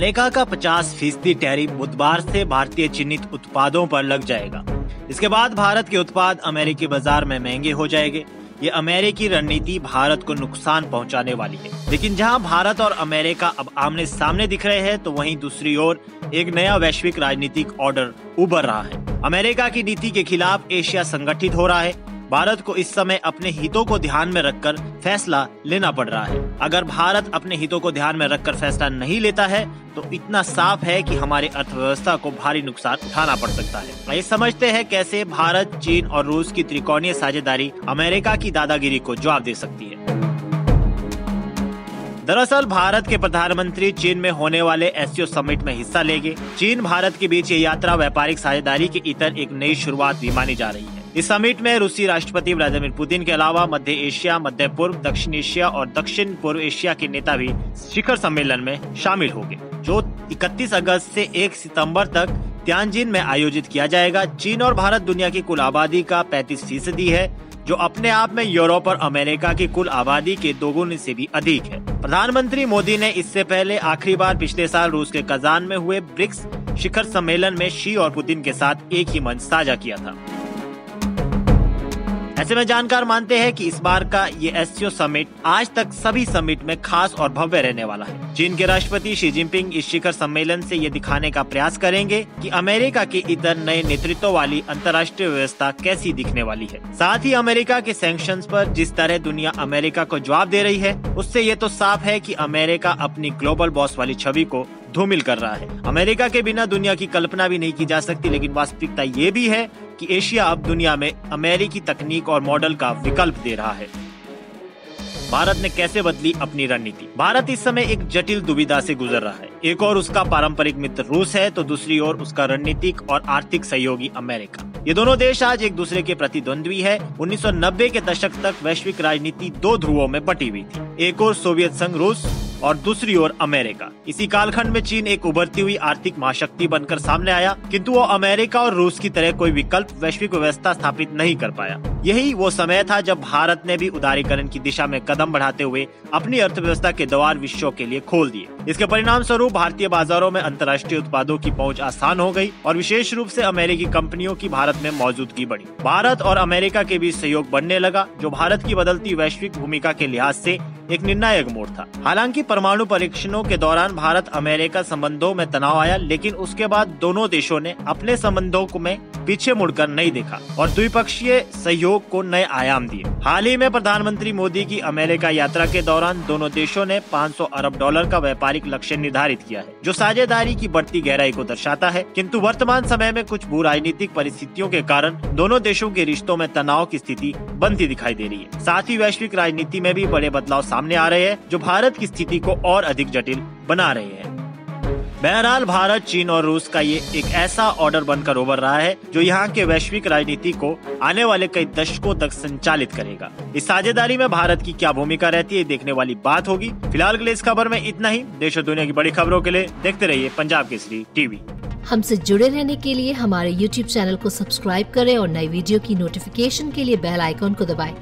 America का 50% tariff बुधवार से भारतीय चिन्हित उत्पादों पर लग जाएगा। इसके बाद भारत के उत्पाद अमेरिकी बाजार में महंगे हो जाएंगे। ये अमेरिकी रणनीति भारत को नुकसान पहुंचाने वाली है। लेकिन जहां भारत और अमेरिका अब आमने सामने दिख रहे हैं, तो वहीं दूसरी ओर एक नया वैश्विक राजनीतिक ऑर्डर उभर रहा है। अमेरिका की नीति के खिलाफ एशिया संगठित हो रहा है। भारत को इस समय अपने हितों को ध्यान में रखकर फैसला लेना पड़ रहा है। अगर भारत अपने हितों को ध्यान में रखकर फैसला नहीं लेता है, तो इतना साफ है कि हमारी अर्थव्यवस्था को भारी नुकसान उठाना पड़ सकता है। आइए समझते हैं कैसे भारत, चीन और रूस की त्रिकोणीय साझेदारी अमेरिका की दादागिरी को जवाब दे सकती है। दरअसल भारत के प्रधानमंत्री चीन में होने वाले एससीओ समिट में हिस्सा लेंगे। चीन भारत के बीच ये यात्रा व्यापारिक साझेदारी के इतर एक नई शुरुआत भी मानी जा रही है। इस समिट में रूसी राष्ट्रपति व्लादिमीर पुतिन के अलावा मध्य एशिया, मध्य पूर्व, दक्षिण एशिया और दक्षिण पूर्व एशिया के नेता भी शिखर सम्मेलन में शामिल होंगे, जो 31 अगस्त से 1 सितंबर तक तियानजिन में आयोजित किया जाएगा। चीन और भारत दुनिया की कुल आबादी का 35% है, जो अपने आप में यूरोप और अमेरिका की कुल आबादी के 2 गुने से भी अधिक है। प्रधानमंत्री मोदी ने इससे पहले आखिरी बार पिछले साल रूस के कजान में हुए ब्रिक्स शिखर सम्मेलन में शी और पुतिन के साथ एक ही मंच साझा किया था। ऐसे में जानकार मानते हैं कि इस बार का ये एससीओ समिट आज तक सभी समिट में खास और भव्य रहने वाला है। चीन के राष्ट्रपति शी जिनपिंग इस शिखर सम्मेलन से ये दिखाने का प्रयास करेंगे कि अमेरिका की इतर नए नेतृत्व वाली अंतर्राष्ट्रीय व्यवस्था कैसी दिखने वाली है। साथ ही अमेरिका के सैंक्शंस पर जिस तरह दुनिया अमेरिका को जवाब दे रही है, उससे ये तो साफ है कि अमेरिका अपनी ग्लोबल बॉस वाली छवि को धूमिल कर रहा है। अमेरिका के बिना दुनिया की कल्पना भी नहीं की जा सकती, लेकिन वास्तविकता ये भी है कि एशिया अब दुनिया में अमेरिकी तकनीक और मॉडल का विकल्प दे रहा है। भारत ने कैसे बदली अपनी रणनीति? भारत इस समय एक जटिल दुविधा से गुजर रहा है। एक और उसका पारंपरिक मित्र रूस है, तो दूसरी ओर उसका रणनीतिक और आर्थिक सहयोगी अमेरिका। ये दोनों देश आज एक दूसरे के प्रतिद्वंद्वी है। 1990 के दशक तक वैश्विक राजनीति 2 ध्रुवों में बटी हुई थी। एक और सोवियत संघ रूस और दूसरी ओर अमेरिका। इसी कालखंड में चीन एक उभरती हुई आर्थिक महाशक्ति बनकर सामने आया, किंतु वो अमेरिका और रूस की तरह कोई विकल्प वैश्विक व्यवस्था स्थापित नहीं कर पाया। यही वो समय था जब भारत ने भी उदारीकरण की दिशा में कदम बढ़ाते हुए अपनी अर्थव्यवस्था के द्वार विश्व के लिए खोल दिए। इसके परिणाम स्वरूप भारतीय बाजारों में अंतर्राष्ट्रीय उत्पादों की पहुंच आसान हो गई और विशेष रूप से अमेरिकी कंपनियों की भारत में मौजूदगी बढ़ी। भारत और अमेरिका के बीच सहयोग बढ़ने लगा, जो भारत की बदलती वैश्विक भूमिका के लिहाज से एक निर्णायक मोड़ था। हालांकि परमाणु परीक्षणों के दौरान भारत अमेरिका संबंधों में तनाव आया, लेकिन उसके बाद दोनों देशों ने अपने संबंधों में पीछे मुड़कर नहीं देखा और द्विपक्षीय सहयोग को नए आयाम दिए। हाल ही में प्रधानमंत्री मोदी की अमेरिका यात्रा के दौरान दोनों देशों ने $500 अरब का व्यापारिक लक्ष्य निर्धारित किया है, जो साझेदारी की बढ़ती गहराई को दर्शाता है। किंतु वर्तमान समय में कुछ भू राजनीतिक परिस्थितियों के कारण दोनों देशों के रिश्तों में तनाव की स्थिति बनती दिखाई दे रही है। साथ ही वैश्विक राजनीति में भी बड़े बदलाव सामने आ रहे हैं, जो भारत की स्थिति को और अधिक जटिल बना रहे हैं। बहरहाल भारत, चीन और रूस का ये एक ऐसा ऑर्डर बनकर उभर रहा है, जो यहाँ के वैश्विक राजनीति को आने वाले कई दशकों तक संचालित करेगा। इस साझेदारी में भारत की क्या भूमिका रहती है, देखने वाली बात होगी। फिलहाल के लिए इस खबर में इतना ही। देश और दुनिया की बड़ी खबरों के लिए देखते रहिए पंजाब केसरी टीवी। हमसे जुड़े रहने के लिए हमारे YouTube चैनल को सब्सक्राइब करें और नई वीडियो की नोटिफिकेशन के लिए बेल आइकॉन को दबाएं।